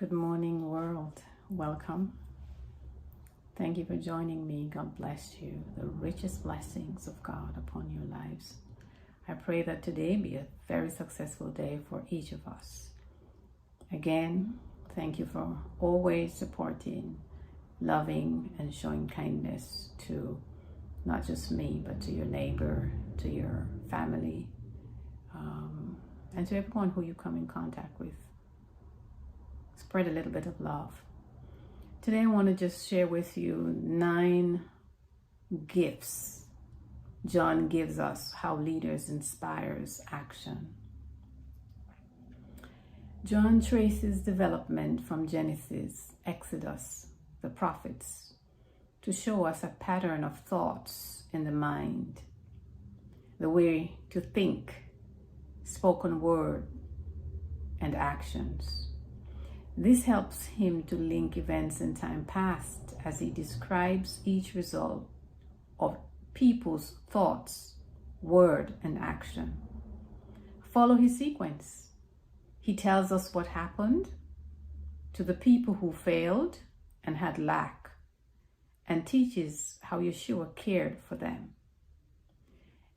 Good morning, world. Welcome. Thank you for joining me. God bless you. The richest blessings of God upon your lives. I pray that today be a very successful day for each of us. Again, thank you for always supporting, loving, and showing kindness to not just me, but to your neighbor, to your family, and to everyone who you come in contact with. Spread a little bit of love. Today I want to just share with you 9 gifts John gives us how leaders inspires action. John traces development from Genesis, Exodus, the prophets, to show us a pattern of thoughts in the mind, the way to think, spoken word, and actions. This helps him to link events in time past as he describes each result of people's thoughts, word, and action. Follow his sequence. He tells us what happened to the people who failed and had lack, and teaches how Yeshua cared for them.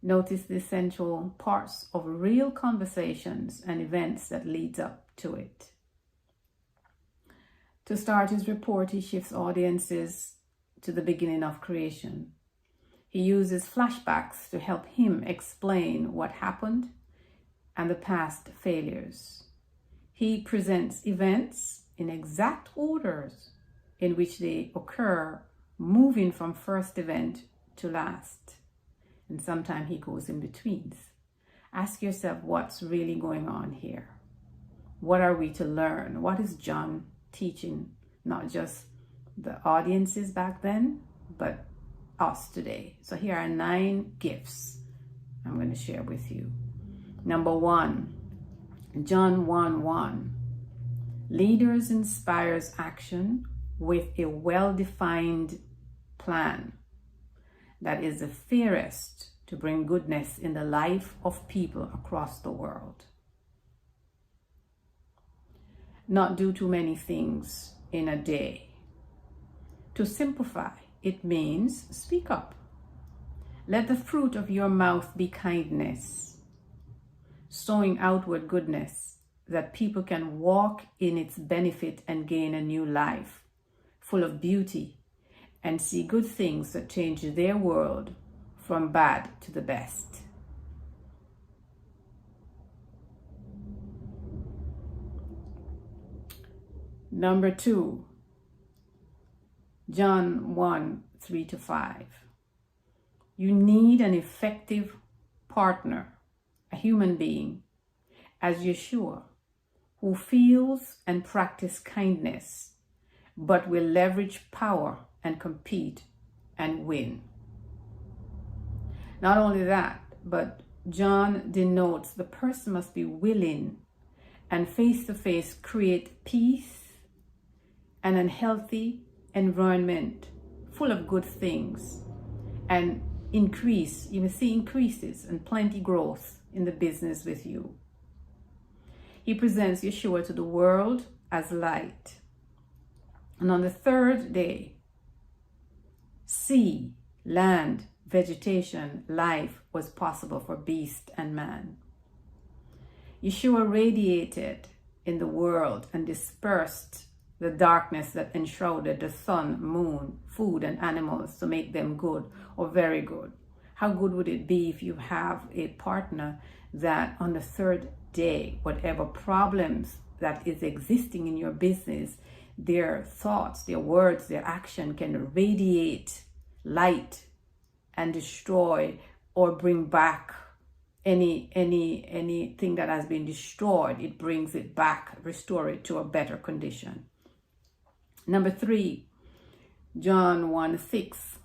Notice the essential parts of real conversations and events that leads up to it. To start his report, he shifts audiences to the beginning of creation. He uses flashbacks to help him explain what happened and the past failures. He presents events in exact orders in which they occur, moving from first event to last. And sometimes he goes in betweens. Ask yourself, what's really going on here? What are we to learn? What is John teaching, not just the audiences back then, but us today? So here are 9 gifts I'm going to share with you. Number 1, John 1:1. Leaders inspires action with a well-defined plan that is the fairest to bring goodness in the life of people across the world. Not do too many things in a day. To simplify, it means speak up. Let the fruit of your mouth be kindness, sowing outward goodness that people can walk in its benefit and gain a new life, full of beauty, and see good things that change their world from bad to the best. Number 2, John 1:3-5. You need an effective partner, a human being, as Yeshua, who feels and practices kindness, but will leverage power and compete and win. Not only that, but John denotes the person must be willing and face-to-face create peace and a healthy environment full of good things, and you will see increases and plenty growth in the business with you. He presents Yeshua to the world as light. And on the 3rd day, sea, land, vegetation, life was possible for beast and man. Yeshua radiated in the world and dispersed the darkness that enshrouded the sun, moon, food, and animals to make them good or very good. How good would it be if you have a partner that on the 3rd day, whatever problems that is existing in your business, their thoughts, their words, their action can radiate light and destroy or bring back anything that has been destroyed. It brings it back, restore it to a better condition. Number 3, John 1:6.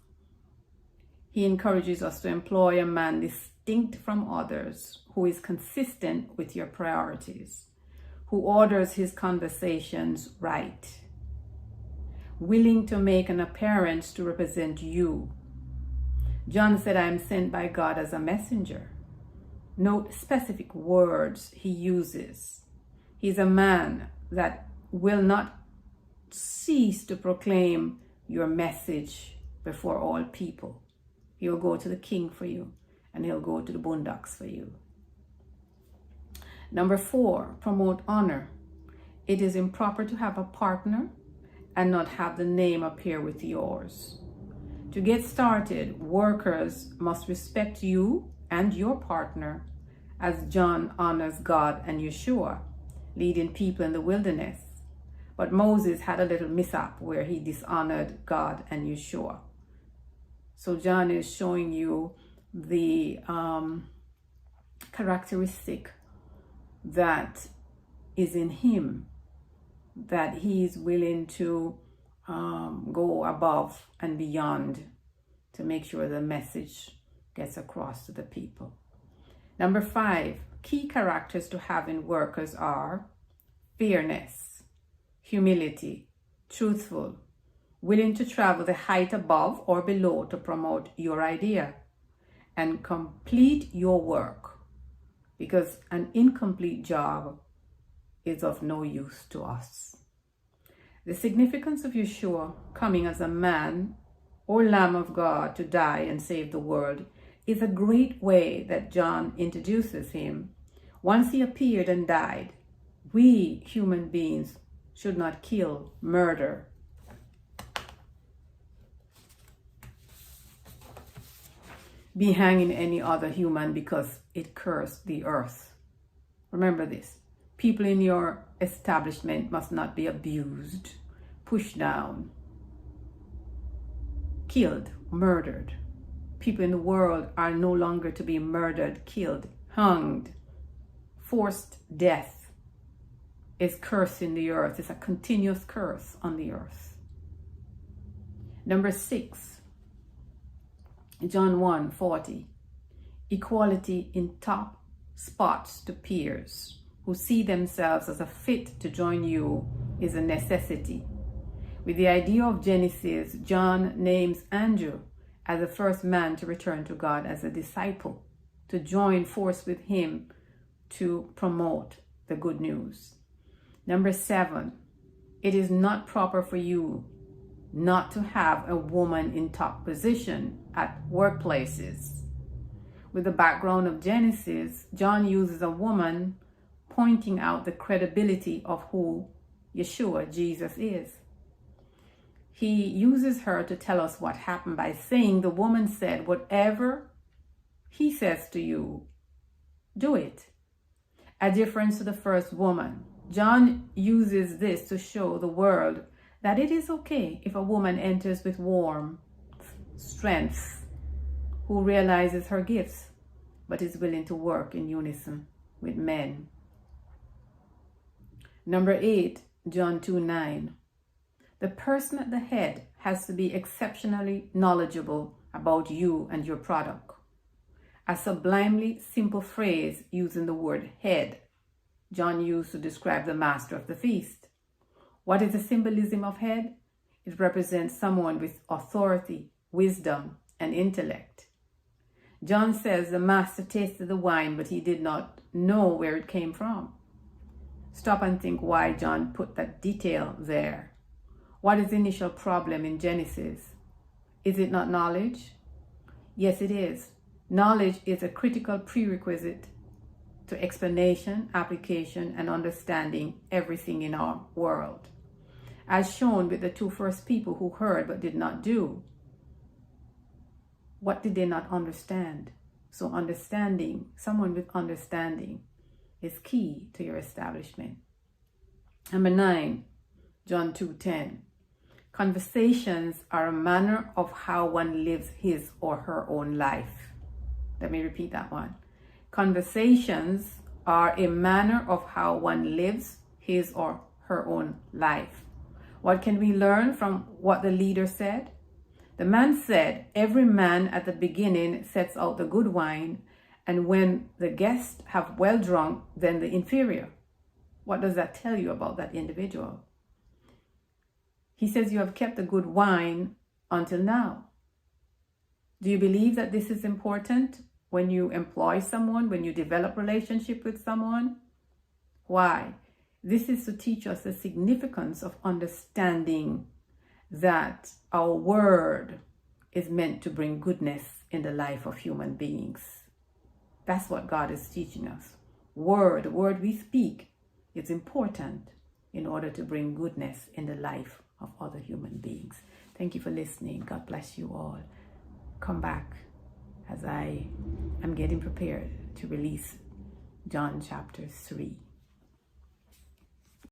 He encourages us to employ a man distinct from others, who is consistent with your priorities, who orders his conversations right, willing to make an appearance to represent you. John said, I am sent by God as a messenger. Note specific words he uses. He's a man that will not cease to proclaim your message before all people. He'll go to the king for you, and he'll go to the boondocks for you. Number 4, promote honor. It is improper to have a partner and not have the name appear with yours. To get started, workers must respect you and your partner as John honors God and Yeshua, leading people in the wilderness. But Moses had a little mishap where he dishonored God and Yeshua. So John is showing you the characteristic that is in him, that he is willing to go above and beyond to make sure the message gets across to the people. Number 5, key characters to have in workers are fairness, humility, truthful, willing to travel the height above or below to promote your idea, and complete your work, because an incomplete job is of no use to us. The significance of Yeshua coming as a man or Lamb of God to die and save the world is a great way that John introduces him. Once he appeared and died, we human beings should not kill, murder, be hanging any other human because it cursed the earth. Remember this. People in your establishment must not be abused, pushed down, killed, murdered. People in the world are no longer to be murdered, killed, hanged. Forced death is cursing the earth. It's a continuous curse on the earth. Number 6, John 1:40. Equality in top spots to peers who see themselves as a fit to join you is a necessity. With the idea of Genesis, John names Andrew as the first man to return to God as a disciple, to join force with him to promote the good news. Number 7, it is not proper for you not to have a woman in top position at workplaces. With the background of Genesis, John uses a woman, pointing out the credibility of who Yeshua, Jesus, is. He uses her to tell us what happened by saying the woman said, "Whatever he says to you, do it." A difference to the first woman. John uses this to show the world that it is okay if a woman enters with warm strength, who realizes her gifts, but is willing to work in unison with men. Number 8, John 2:9. The person at the head has to be exceptionally knowledgeable about you and your product. A sublimely simple phrase using the word head, John used to describe the master of the feast. What is the symbolism of head? It represents someone with authority, wisdom, and intellect. John says the master tasted the wine, but he did not know where it came from. Stop and think why John put that detail there. What is the initial problem in Genesis? Is it not knowledge? Yes, it is. Knowledge is a critical prerequisite to explanation, application, and understanding everything in our world. As shown with the 2 first people who heard but did not do. What did they not understand? So understanding, someone with understanding, is key to your establishment. Number 9, John 2:10. Conversations are a manner of how one lives his or her own life. Let me repeat that one. Conversations are a manner of how one lives his or her own life. What can we learn from what the leader said? The man said, "Every man at the beginning sets out the good wine, and when the guests have well drunk, then the inferior." What does that tell you about that individual? He says you have kept the good wine until now. Do you believe that this is important when you employ someone, when you develop relationship with someone? Why? This is to teach us the significance of understanding that our word is meant to bring goodness in the life of human beings. That's what God is teaching us. The word we speak is important in order to bring goodness in the life of other human beings. Thank you for listening. God bless you all. Come back as I am getting prepared to release John chapter 3.